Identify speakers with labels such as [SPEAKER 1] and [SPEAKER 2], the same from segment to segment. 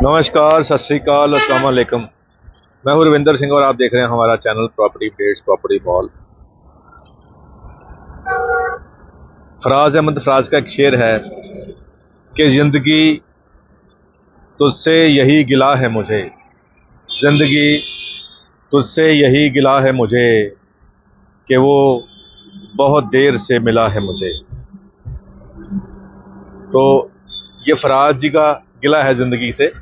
[SPEAKER 1] नमस्कार, सत श्री अकाल, अस्सलाम वालेकुम। मैं हूं रविंदर सिंह और आप देख रहे हैं हमारा channel property updates property ball. Faraz Ahmad Faraz का एक शेर है कि जिंदगी तुझसे यही गिला है मुझे, जिंदगी तुझसे यही गिला है मुझे कि वो बहुत देर से मिला है मुझे। तो ये फराज जी का गिला है जिंदगी से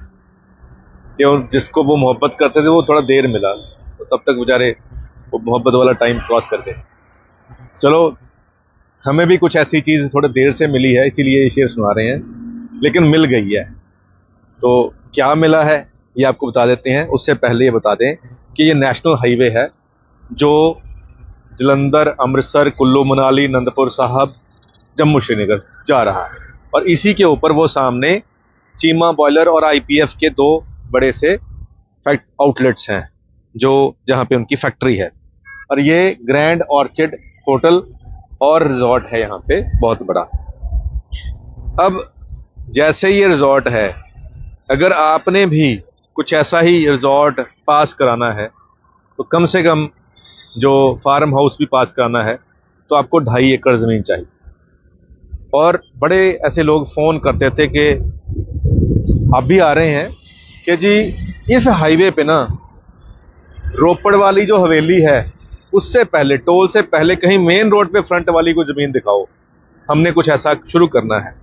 [SPEAKER 1] कि जिसको वो मोहब्बत करते थे वो थोड़ा देर मिला, तो तब तक बेचारे वो मोहब्बत वाला टाइम क्रॉस कर गए। चलो, हमें भी कुछ ऐसी चीज़ थोड़ी देर से मिली है, इसीलिए ये शेर सुना रहे हैं, लेकिन मिल गई है। तो क्या मिला है ये आपको बता देते हैं। उससे पहले ये बता दें कि ये नेशनल हाईवे है जो जलंधर, अमृतसर, कुल्लू मनाली, आनंदपुर साहब, जम्मू श्रीनगर जा रहा है। और इसी के ऊपर वो सामने चीमा बॉयलर और आईपीएफ के दो बड़े से आउटलेट्स हैं जो जहाँ पे उनकी फैक्ट्री है। और ये ग्रैंड ऑर्चिड होटल और रिजॉर्ट है यहाँ पे बहुत बड़ा। अब जैसे ये रिजॉर्ट है, अगर आपने भी कुछ ऐसा ही रिजॉर्ट पास कराना है तो कम से कम जो फार्म हाउस भी पास कराना है तो आपको 2.5 एकड़ ज़मीन चाहिए। और बड़े ऐसे लोग फ़ोन करते थे कि आप भी आ रहे हैं कि जी इस हाईवे पे ना रोपड़ वाली जो हवेली है उससे पहले, टोल से पहले कहीं मेन रोड पे फ्रंट वाली को ज़मीन दिखाओ, हमने कुछ ऐसा शुरू करना है,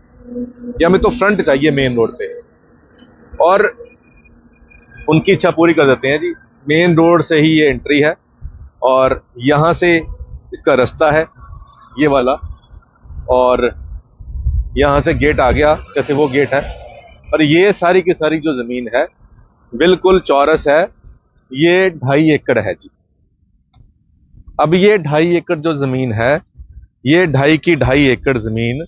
[SPEAKER 1] या हमें तो फ्रंट चाहिए मेन रोड पे। और उनकी इच्छा पूरी कर देते हैं जी। मेन रोड से ही ये एंट्री है और यहाँ से इसका रास्ता है ये वाला, और यहाँ से गेट आ गया, जैसे वो गेट है। और ये सारी की सारी जो ज़मीन है बिल्कुल चौरस है, ये 2.5 एकड़ है जी। अब ये 2.5 एकड़ जो ज़मीन है, ये 2.5 एकड़ ज़मीन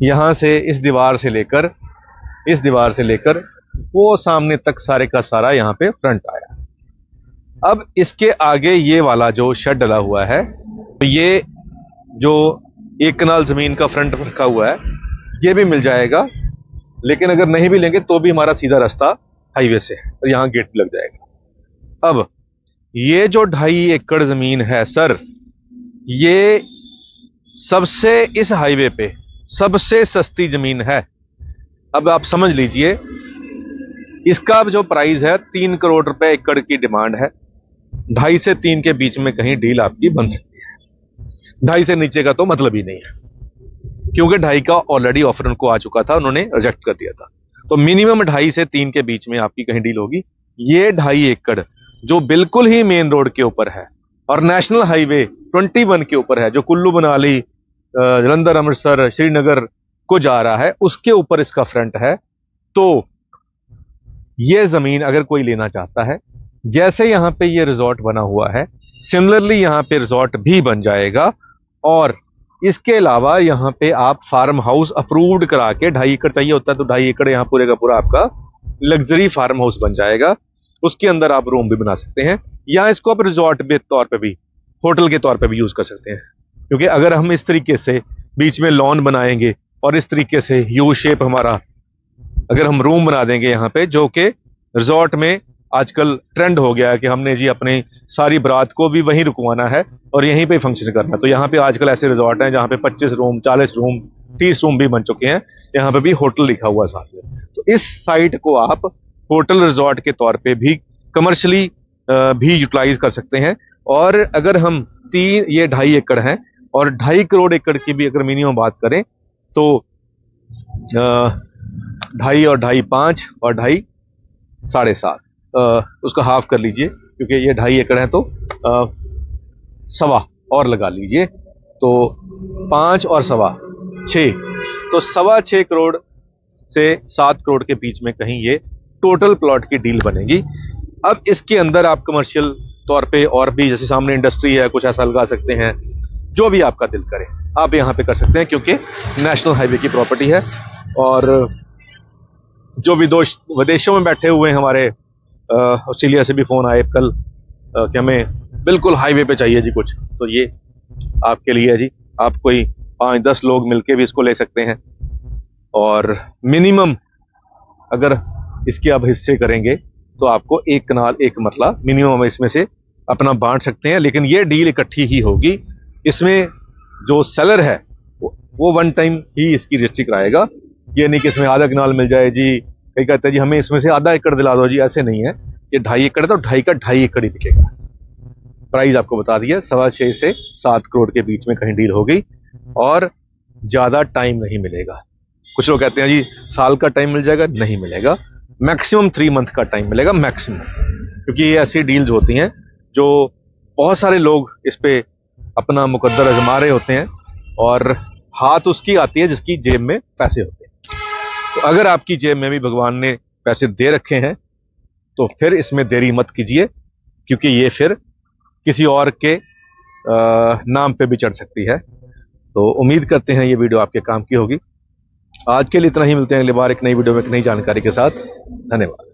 [SPEAKER 1] यहाँ से इस दीवार से लेकर वो सामने तक सारे का सारा यहाँ पे फ्रंट आया। अब इसके आगे ये वाला जो शेड डला हुआ है, ये जो 1 कनाल ज़मीन का फ्रंट रखा हुआ है ये भी मिल जाएगा, लेकिन अगर नहीं भी लेंगे तो भी हमारा सीधा रास्ता हाईवे से है और यहाँ गेट भी लग जाएगा। अब ये जो 2.5 एकड़ ज़मीन है सर, ये सबसे इस हाईवे पे सबसे सस्ती ज़मीन है। अब आप समझ लीजिए, इसका जो प्राइस है 3 करोड़ रुपए एकड़ की डिमांड है। 2.5 से 3 के बीच में कहीं डील आपकी बन सकती है, 2.5 से नीचे का तो मतलब ही नहीं है, क्योंकि 2.5 का ऑलरेडी ऑफर उनको आ चुका था, उन्होंने रिजेक्ट कर दिया था। तो मिनिमम 2.5 से 3 के बीच में आपकी कहीं डील होगी। ये 2.5 एकड़ जो बिल्कुल ही मेन रोड के ऊपर है और नेशनल हाईवे 21 के ऊपर है, जो कुल्लू मनाली, जलंधर, अमृतसर, श्रीनगर को जा रहा है, उसके ऊपर इसका फ्रंट है। तो ये जमीन अगर कोई लेना चाहता है, जैसे यहाँ पे ये रिजॉर्ट बना हुआ है, सिमिलरली यहाँ पे रिजॉर्ट भी बन जाएगा। और इसके अलावा यहाँ पे आप फार्म हाउस अप्रूव्ड करा के, 2.5 एकड़ चाहिए होता है तो 2.5 एकड़ यहाँ पूरे का पूरा आपका लग्जरी फार्म हाउस बन जाएगा। उसके अंदर आप रूम भी बना सकते हैं, या इसको आप रिजॉर्ट के तौर पे भी, होटल के तौर पे भी यूज कर सकते हैं। क्योंकि अगर हम इस तरीके से बीच में लॉन बनाएंगे और इस तरीके से यू शेप हमारा अगर हम रूम बना देंगे यहाँ पे, जो कि रिजॉर्ट में आजकल ट्रेंड हो गया है कि हमने जी अपनी सारी बारात को भी वहीं रुकवाना है और यहीं पे फंक्शन करना है। तो यहाँ पे आजकल ऐसे रिजॉर्ट हैं जहाँ पे 25 रूम, 40 रूम, 30 रूम भी बन चुके हैं, यहाँ पे भी होटल लिखा हुआ है साथ में। तो इस साइट को आप होटल रिजॉर्ट के तौर पे भी कमर्शियली भी यूटिलाइज कर सकते हैं। और अगर हम ये 2.5 एकड़ हैं और 2.5 करोड़ एकड़ की भी अगर मिनिमम बात करें तो 2.5 और 2.5 5 और 2.5 7.5, उसका हाफ कर लीजिए, क्योंकि ये 2.5 एकड़ है तो 1.25 और लगा लीजिए, तो 5 और 1.25 6, तो 6.25 करोड़ से 7 करोड़ के बीच में कहीं ये टोटल प्लॉट की डील बनेगी। अब इसके अंदर आप कमर्शियल तौर पे और भी, जैसे सामने इंडस्ट्री है, कुछ ऐसा लगा सकते हैं, जो भी आपका दिल करे आप यहाँ पे कर सकते हैं, क्योंकि नेशनल हाईवे की प्रॉपर्टी है। और जो विदेशों में बैठे हुए हैं हमारे, ऑस्ट्रेलिया से भी फोन आए कल कि हमें बिल्कुल हाईवे पे चाहिए जी कुछ, तो ये आपके लिए है जी। आप कोई 5-10 लोग मिलके भी इसको ले सकते हैं। और मिनिमम अगर इसके आप हिस्से करेंगे तो आपको 1 कनाल 1 मरला मिनिमम इसमें से अपना बांट सकते हैं। लेकिन ये डील इकट्ठी ही होगी। इसमें जो सेलर है वो वन टाइम ही इसकी रजिस्ट्री कराएगा। ये नहीं कि इसमें आधा कनाल मिल जाए जी, कई कहते हैं जी हमें इसमें से आधा एकड़ दिला दो जी, ऐसे नहीं है। ये 2.5 एकड़ है तो 2.5 का 2.5 एकड़ ही बिकेगा। प्राइस आपको बता दिया, 6.25 से 7 करोड़ के बीच में कहीं डील होगी और ज्यादा टाइम नहीं मिलेगा। कुछ लोग कहते हैं जी साल का टाइम मिल जाएगा, नहीं मिलेगा। मैक्सिमम 3 मंथ का टाइम मिलेगा मैक्सिमम, क्योंकि ये ऐसी डील्स होती हैं जो बहुत सारे लोग इस पे अपना मुकद्दर आजमा रहे होते हैं और हाथ उसकी आती है जिसकी जेब में पैसे होते हैं। तो अगर आपकी जेब में भी भगवान ने पैसे दे रखे हैं तो फिर इसमें देरी मत कीजिए, क्योंकि ये फिर किसी और के नाम पे भी चढ़ सकती है। तो उम्मीद करते हैं ये वीडियो आपके काम की होगी। आज के लिए इतना ही, मिलते हैं अगली बार एक नई वीडियो में एक नई जानकारी के साथ। धन्यवाद।